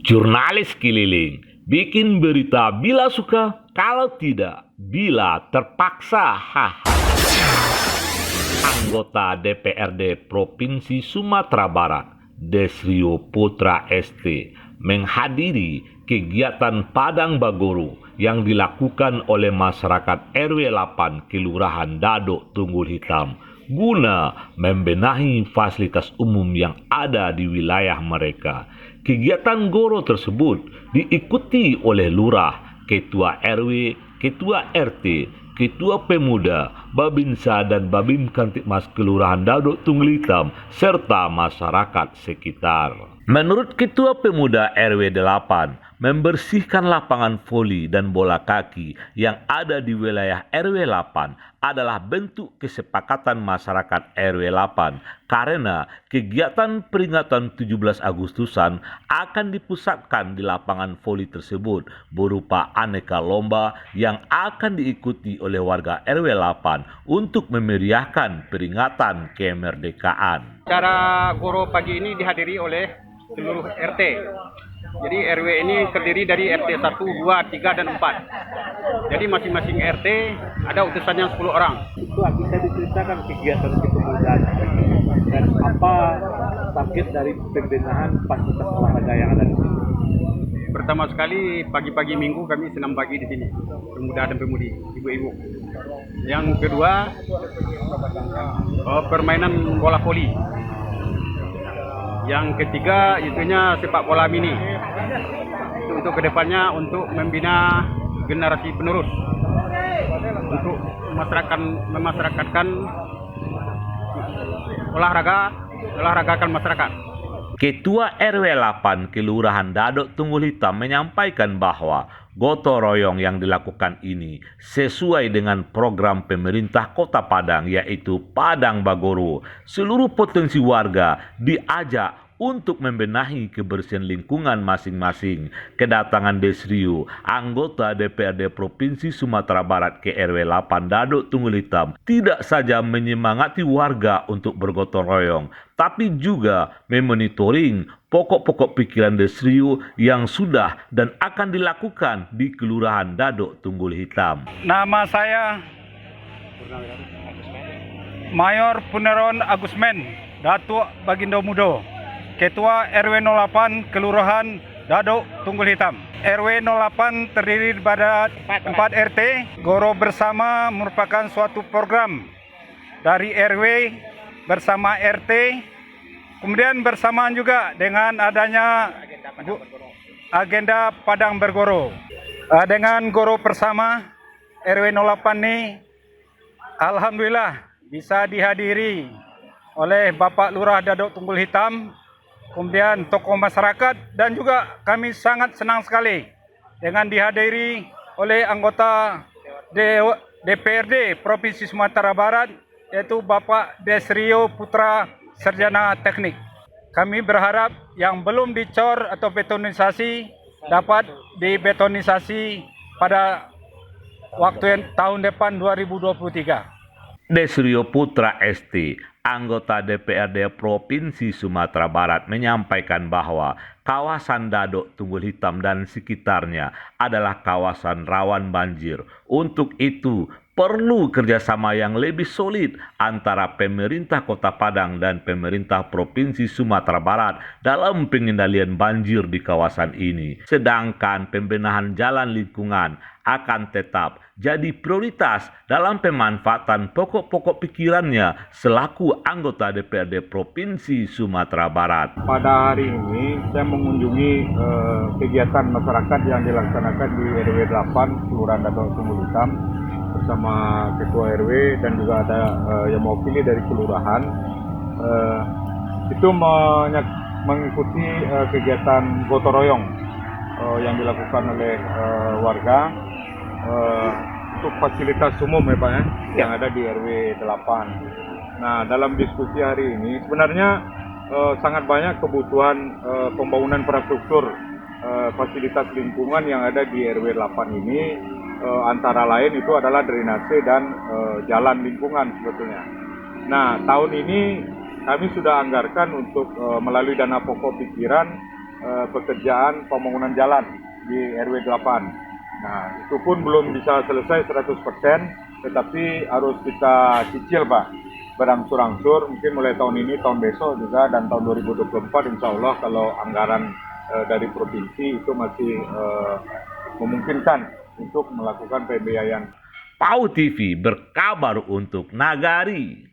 Jurnalis keliling, bikin berita bila suka, kalau tidak, bila terpaksa. Anggota DPRD Provinsi Sumatera Barat, Desrio Putra ST, menghadiri kegiatan Padang Bagoro yang dilakukan oleh masyarakat RW 8 Kelurahan Dadok Tunggul Hitam guna membenahi fasilitas umum yang ada di wilayah mereka. Kegiatan goro tersebut diikuti oleh lurah, ketua RW, ketua RT, ketua pemuda, babinsa dan babin Kamtibmas Kelurahan Dadok Tunggul Hitam serta masyarakat sekitar. Menurut ketua pemuda RW 8, membersihkan lapangan voli dan bola kaki yang ada di wilayah RW 8 adalah bentuk kesepakatan masyarakat RW 8 karena kegiatan peringatan 17 Agustusan akan dipusatkan di lapangan voli tersebut berupa aneka lomba yang akan diikuti oleh warga RW 8 untuk memeriahkan peringatan kemerdekaan. Acara goro pagi ini dihadiri oleh seluruh RT. Jadi RW ini terdiri dari RT 1, 2, 3, dan 4. Jadi masing-masing RT ada utusannya 10 orang. Itu bisa diceritakan kegiatan kepemudaan dan apa target dari pembenahan fasilitas olahraga yang ada di sini. Pertama sekali pagi-pagi minggu kami senam pagi di sini, pemuda dan pemudi, ibu-ibu. Yang kedua permainan bola voli. Yang ketiga itunya sepak bola mini. Itu untuk kedepannya untuk membina generasi penerus untuk memasyarakatkan olahragakan masyarakat. Ketua RW 8 Kelurahan Dadok Tunggul Hitam menyampaikan bahwa gotong royong yang dilakukan ini sesuai dengan program pemerintah Kota Padang yaitu Padang Bagoro. Seluruh potensi warga diajak untuk membenahi kebersihan lingkungan masing-masing. Kedatangan Desrio, anggota DPRD Provinsi Sumatera Barat ke RW 8 Dadok Tunggul Hitam, tidak saja menyemangati warga untuk bergotong royong, tapi juga memonitoring pokok-pokok pikiran Desrio yang sudah dan akan dilakukan di Kelurahan Dadok Tunggul Hitam. Nama saya Mayor Puneron Agusmen, Datuk Bagindo Mudo, Ketua RW 08 Kelurahan Dadok Tunggul Hitam. RW 08 terdiri pada 4 RT. Goro bersama merupakan suatu program dari RW bersama RT. Kemudian bersamaan juga dengan adanya agenda Padang Bergoro. Dengan goro bersama RW 08 ini, alhamdulillah bisa dihadiri oleh Bapak Lurah Dadok Tunggul Hitam, kemudian tokoh masyarakat, dan juga kami sangat senang sekali dengan dihadiri oleh anggota DPRD Provinsi Sumatera Barat, yaitu Bapak Desrio Putra Sarjana Teknik. Kami berharap yang belum dicor atau betonisasi dapat dibetonisasi pada tahun depan 2023. Desrio Putra ST, anggota DPRD Provinsi Sumatera Barat, menyampaikan bahwa kawasan Dadok Tunggul Hitam dan sekitarnya adalah kawasan rawan banjir. Untuk itu, perlu kerjasama yang lebih solid antara pemerintah Kota Padang dan pemerintah Provinsi Sumatera Barat dalam pengendalian banjir di kawasan ini. Sedangkan pembenahan jalan lingkungan akan tetap jadi prioritas dalam pemanfaatan pokok-pokok pikirannya selaku anggota DPRD Provinsi Sumatera Barat. Pada hari ini saya mengunjungi kegiatan masyarakat yang dilaksanakan di RW 8 Kelurahan Dadok Tunggul Hitam bersama Ketua RW dan juga ada yang mewakili dari kelurahan. Itu mengikuti kegiatan gotong royong yang dilakukan oleh warga untuk fasilitas umum ya Pak ya, yang ada di RW 8. Nah, dalam diskusi hari ini sebenarnya sangat banyak kebutuhan pembangunan infrastruktur fasilitas lingkungan yang ada di RW 8 ini, antara lain itu adalah drainase dan jalan lingkungan sebetulnya. Nah, tahun ini kami sudah anggarkan untuk melalui dana pokok pikiran pekerjaan pembangunan jalan di RW 8. Nah, itu pun belum bisa selesai 100%, tetapi harus kita cicil Pak, berangsur-angsur, mungkin mulai tahun ini, tahun besok juga, dan tahun 2024 insya Allah kalau anggaran dari provinsi itu masih memungkinkan untuk melakukan pembiayaan. PAU TV berkabar untuk Nagari.